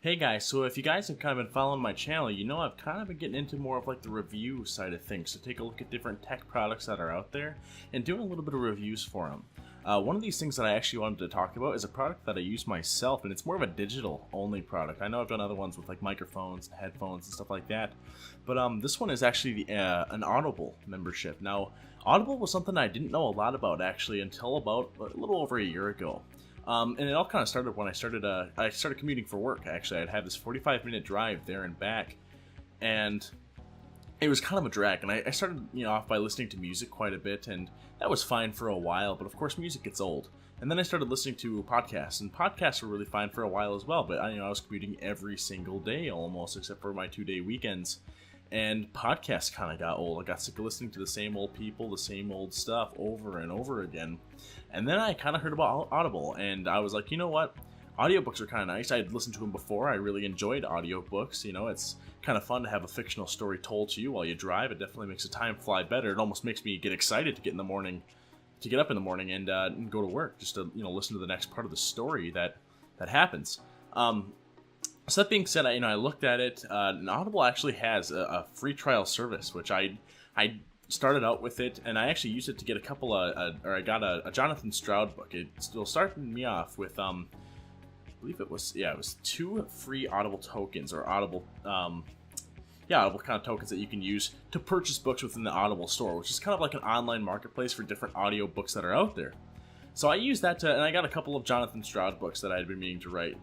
Hey guys, so if you guys have kind of been following my channel, you know I've kind of been getting into more of like the review side of things. So take a look at different tech products that are out there and doing a little bit of reviews for them. One of these things that I actually wanted to talk about is a product that I use myself, and it's more of a digital only product. I know I've done other ones with like microphones and headphones and stuff like that, but this one is actually an Audible membership. Now, Audible was something I didn't know a lot about actually until about a little over a year ago. And it all kind of started when I started commuting for work. Actually, I'd have this 45-minute drive there and back, and it was kind of a drag. And I started, off by listening to music quite a bit, and that was fine for a while. But of course, music gets old. And then I started listening to podcasts, and podcasts were really fine for a while as well. But I was commuting every single day almost, except for my 2-day weekends. And podcasts kind of got old. I got sick of listening to the same old people, the same old stuff over and over again. And then I kind of heard about Audible, and I was like, you know what? Audiobooks are kind of nice. I had listened to them before. I really enjoyed audiobooks. It's kind of fun to have a fictional story told to you while you drive. It definitely makes the time fly better. It almost makes me get excited to get up in the morning and go to work, just to listen to the next part of the story that happens. So that being said, I looked at it, and Audible actually has a free trial service, which I started out with it, and I actually used it to get a couple I got a Jonathan Stroud book. It still started me off with, I believe it was 2 free Audible tokens, or Audible kind of tokens that you can use to purchase books within the Audible Store, which is kind of like an online marketplace for different audiobooks that are out there. So I used that and I got a couple of Jonathan Stroud books that I had been meaning to read.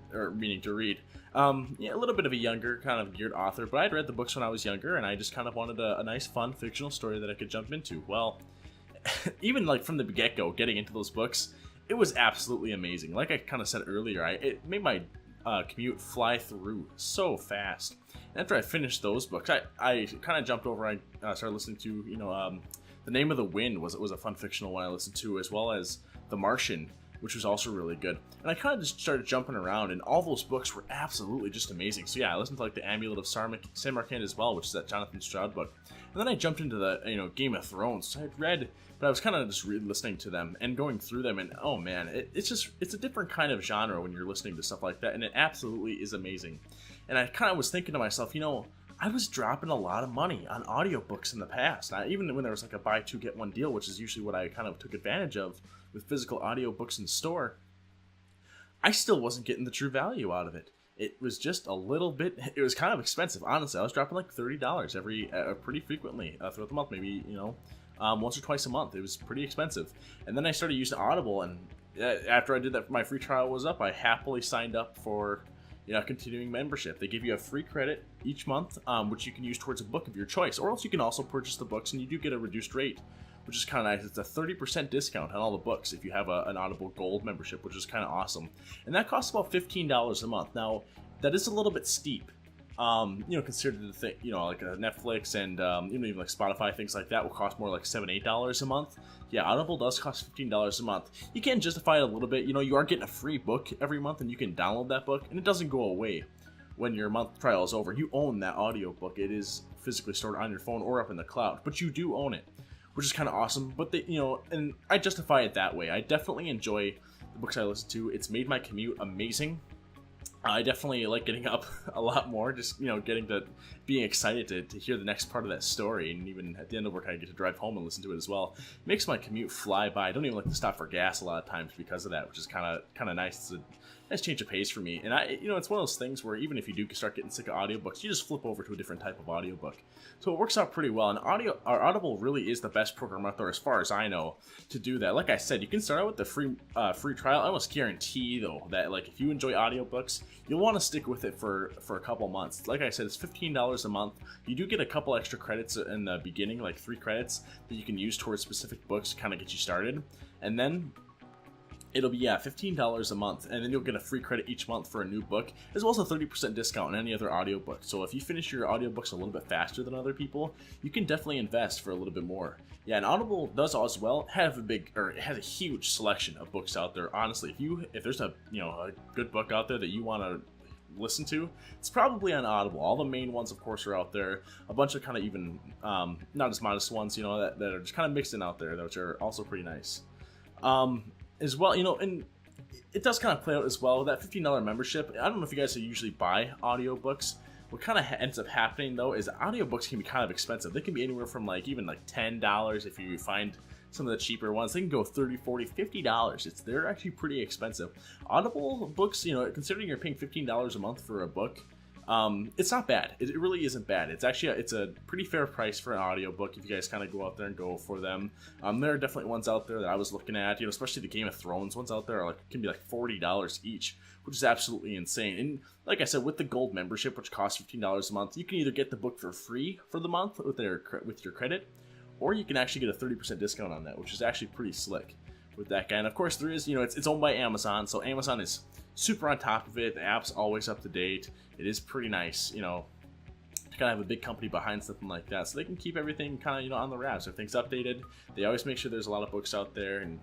A little bit of a younger kind of geared author, but I'd read the books when I was younger, and I just kind of wanted a nice, fun, fictional story that I could jump into. Well, even like from the get-go, getting into those books, it was absolutely amazing. Like I kind of said earlier, it made my commute fly through so fast. And after I finished those books, I kind of jumped over and started listening to, The Name of the Wind was a fun fictional one I listened to, as well as The Martian, which was also really good. And I kind of just started jumping around, and all those books were absolutely just amazing. So yeah, I listened to like The Amulet of Samarkand as well, which is that Jonathan Stroud book. And then I jumped into the Game of Thrones. So I'd read, but I was kind of just listening to them and going through them, and oh man, it's a different kind of genre when you're listening to stuff like that, and it absolutely is amazing. And I kind of was thinking to myself, I was dropping a lot of money on audiobooks in the past. Even when there was like a buy 2 get 1 deal, which is usually what I kind of took advantage of with physical audiobooks in the store, I still wasn't getting the true value out of it. It was just a little bit, it was kind of expensive. Honestly, I was dropping like $30 pretty frequently throughout the month, maybe, once or twice a month. It was pretty expensive. And then I started using Audible, and after I did that, my free trial was up, I happily signed up for continuing membership. They give you a free credit each month, which you can use towards a book of your choice, or else you can also purchase the books, and you do get a reduced rate, which is kind of nice. It's a 30% discount on all the books if you have an Audible Gold membership, which is kind of awesome. And that costs about $15 a month. Now, that is a little bit steep. Considered the thing, like Netflix and even like Spotify, things like that will cost more like $7-8 a month. Yeah, Audible does cost $15 a month. You can justify it a little bit. You are getting a free book every month, and you can download that book, and it doesn't go away when your month trial is over. You own that audiobook. It is physically stored on your phone or up in the cloud, but you do own it, which is kind of awesome. But and I justify it that way. I definitely enjoy the books I listen to. It's made my commute amazing. I definitely like getting up a lot more, just, being excited to hear the next part of that story, and even at the end of work, I get to drive home and listen to it as well. It makes my commute fly by. I don't even like to stop for gas a lot of times because of that, which is kind of nice. It's a nice change of pace for me. And it's one of those things where even if you do start getting sick of audiobooks, you just flip over to a different type of audiobook. So it works out pretty well. And Audible really is the best program out there, as far as I know, to do that. Like I said, you can start out with the free trial. I almost guarantee though that if you enjoy audiobooks, you'll want to stick with it for a couple months. Like I said, it's $15 a month. You do get a couple extra credits in the beginning, like 3 credits that you can use towards specific books to kind of get you started. And then it'll be $15 a month, and then you'll get a free credit each month for a new book, as well as a 30% discount on any other audiobook. So if you finish your audiobooks a little bit faster than other people, you can definitely invest for a little bit more. Yeah, and Audible does as well have it has a huge selection of books out there. Honestly, if there's a good book out there that you want to listen to, it's probably on Audible. All the main ones, of course, are out there. A bunch of kind of even not as modest ones, that are just kind of mixed in out there, which are also pretty nice. As well, and it does kind of play out as well. That $15 membership, I don't know if you guys usually buy audiobooks. What kind of ends up happening though is audiobooks can be kind of expensive. They can be anywhere from like even like $10 if you find some of the cheaper ones. They can go $30, $40, $50. They're actually pretty expensive. Audible books, you know, considering you're paying $15 a month for a book, it's not bad. It really isn't bad. It's actually it's a pretty fair price for an audiobook if you guys kind of go out there and go for them. There are definitely ones out there that I was looking at, you know, especially the Game of Thrones ones out there are like can be like $40 each, which is absolutely insane. And like I said, with the gold membership, which costs $15 a month, you can either get the book for free for the month with your credit, or you can actually get a 30% discount on that, which is actually pretty slick with that guy. And of course, there is, you know, it's owned by Amazon, so Amazon is super on top of it. The app's always up to date. It is pretty nice, you know, to kind of have a big company behind something like that, so they can keep everything kind of, you know, on the wraps. Everything's updated. They always make sure there's a lot of books out there, and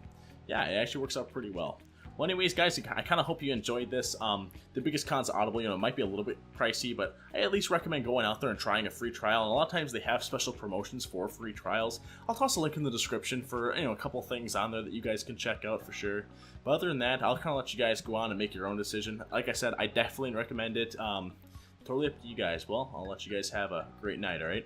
yeah, it actually works out pretty well. Well, anyways, guys, I kind of hope you enjoyed this. The biggest cons of Audible, you know, it might be a little bit pricey, but I at least recommend going out there and trying a free trial. And a lot of times they have special promotions for free trials. I'll toss a link in the description for, you know, a couple things on there that you guys can check out for sure. But other than that, I'll kind of let you guys go on and make your own decision. Like I said, I definitely recommend it. Totally up to you guys. Well, I'll let you guys have a great night, all right?